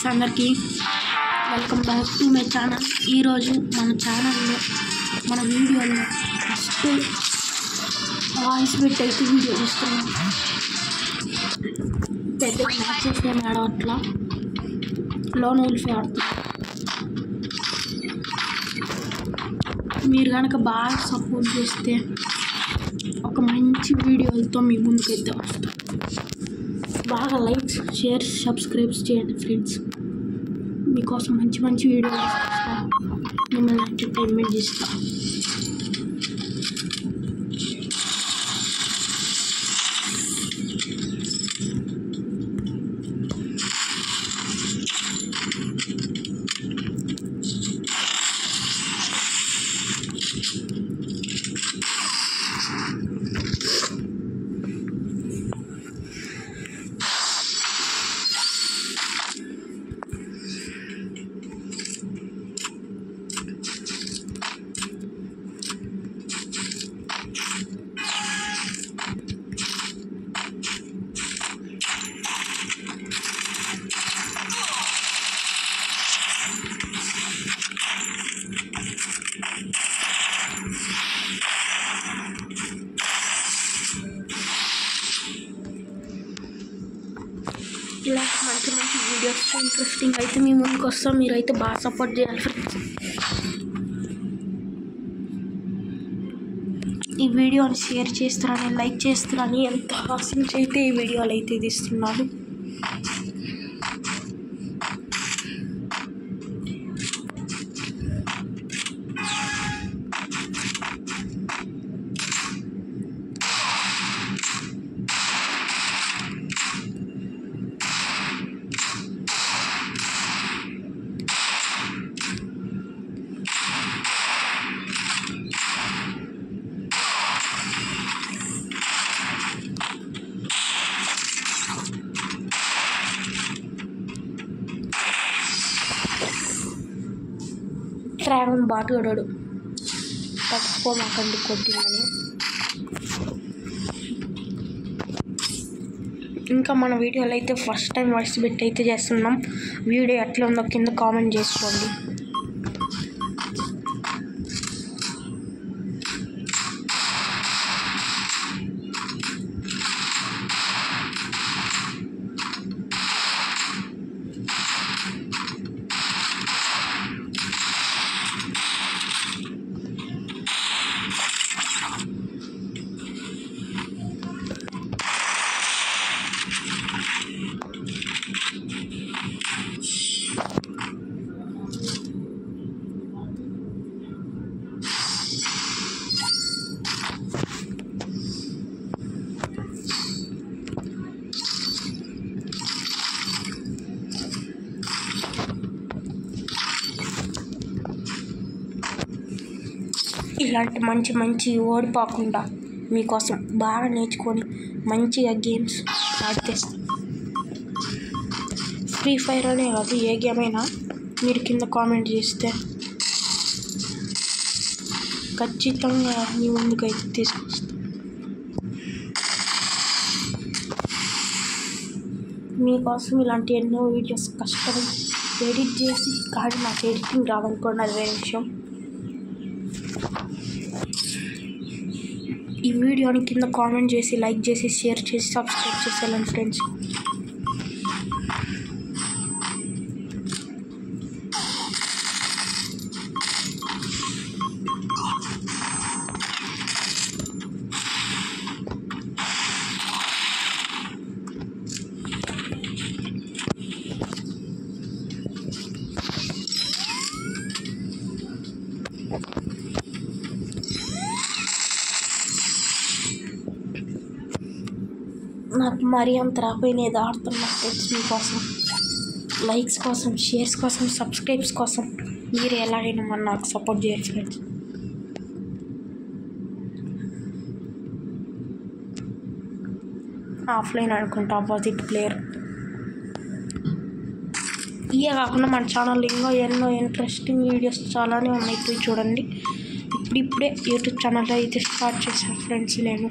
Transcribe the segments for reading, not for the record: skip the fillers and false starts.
Viewers అందరికీ welcome back to my channel. ఈరోజు మన ఛానల్లో మన వీడియోలో ఫస్ట్ వాయిస్ పెట్టి అయితే వీడియో చూస్తున్నాం. పెద్ద మ్యాచెస్ ఏమి ఆడవట్లా, లోన్ ఉల్ఫే ఆడుతున్నాం. మీరు కనుక బాగా సపోర్ట్ చేస్తే ఒక మంచి వీడియోలతో మీ ముందుకైతే వస్తాం. బాగా లైక్స్, షేర్స్, సబ్స్క్రైబ్స్ చేయండి ఫ్రెండ్స్. మీకోసం మంచి మంచి వీడియోలు వస్తా, మిమ్మల్ని ఎంటర్టైన్మెంట్ చేస్తా. ఇలాంటి మంచి మంచి వీడియోస్ ఇంట్రెస్టింగ్ అయితే మీ ముందుకు వస్తాం. మీరైతే బాగా సపోర్ట్ చేయాలి ఫ్రెండ్స్. ఈ వీడియోని షేర్ చేస్తారని, లైక్ చేస్తారని ఎంత ఆశించి అయితే ఈ వీడియోలు అయితే తీస్తున్నాను. డ్రాగన్ బాటుగాడు తట్టుకోమాకండి కొట్టిందని. ఇంకా మన వీడియోలో అయితే ఫస్ట్ టైం వాయిస్ పెట్టి అయితే చేస్తున్నాం. వీడియో ఎట్లా ఉందో కింద కామెంట్ చేసుకోండి. ఇలాంటి మంచి మంచి ఓడిపోకుండా మీకోసం బాగా నేర్చుకొని మంచిగా గేమ్స్ ఆడితేస్తాం. ఫ్రీ ఫైర్ అనే కాదు, ఏ గేమ్ అయినా మీరు కింద కామెంట్ చేస్తే ఖచ్చితంగా మీ ముందుకు అయితే తీసుకొస్తాం. మీకోసం ఇలాంటి ఎన్నో వీడియోస్ కష్టపడి ఎడిట్ చేసి, కానీ నాకు ఎడిటింగ్ రావాలనుకోండి, అది వేరే విషయం. ఈ వీడియోని కింద కామెంట్ చేసి, లైక్ చేసి, షేర్ చేసి, సబ్స్క్రైబ్ చేసేయాలని ఫ్రెండ్స్. నాకు మరీ అంత రాకపోయినది ఆడుతున్నా ఫ్రెండ్స్. మీకోసం లైక్స్ కోసం, షేర్స్ కోసం, సబ్స్క్రైబ్స్ కోసం మీరు ఎలాగైనా మన నాకు సపోర్ట్ చేయాలి ఫ్రెండ్స్. ఆఫ్లైన్ అనుకుంటా ఆపోజిట్ ప్లేయర్. ఇవే కాకుండా మన ఛానల్లో ఇంకా ఎన్నో ఇంట్రెస్టింగ్ వీడియోస్ చాలానే ఉన్నాయి, పోయి చూడండి. ఇప్పుడే యూట్యూబ్ ఛానల్ అయితే స్టార్ట్ చేశాను ఫ్రెండ్స్. నేను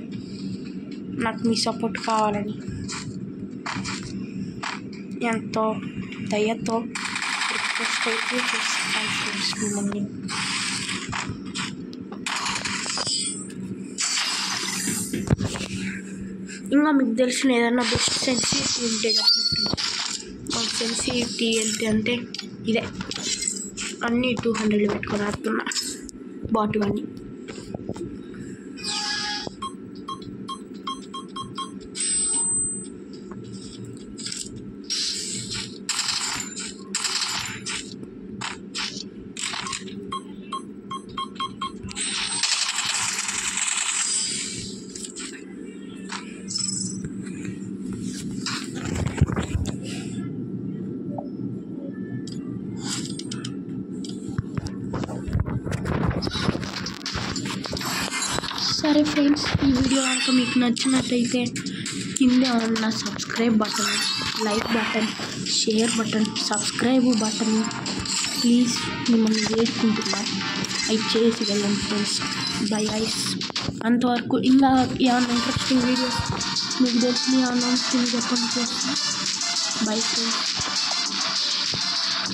నాకు మీ సపోర్ట్ కావాలని ఎంతో దయతో రిక్వెస్ట్ అయితే చేస్తాను ఫ్రెండ్స్ మిమ్మల్ని. ఇంకా మీకు తెలిసిన ఏదైనా బెస్ట్ సెన్సిటివిటీ ఉంటే చెప్పండి ఫ్రెండ్స్. మా సెన్సిటివిటీ ఏంటి అంటే ఇదే, అన్నీ 200 పెట్టుకొని ఆడుతున్నా బాటు అన్నీ. సరే ఫ్రెండ్స్, ఈ వీడియో కనుక మీకు నచ్చినట్టయితే కింద ఉన్న subscribe button, like button, share button, subscribe button please మిమ్మల్ని వేడుకుంటున్నాం, అవి చేసి వెళ్ళండి ఫ్రెండ్స్. By ice. అంతవరకు ఇంకా ఏమన్నా ఇంట్రెస్టింగ్ వీడియోస్ మీకు తెలిసిన ఏమన్నా చెప్పండి ఫ్రెండ్స్. Bye friends.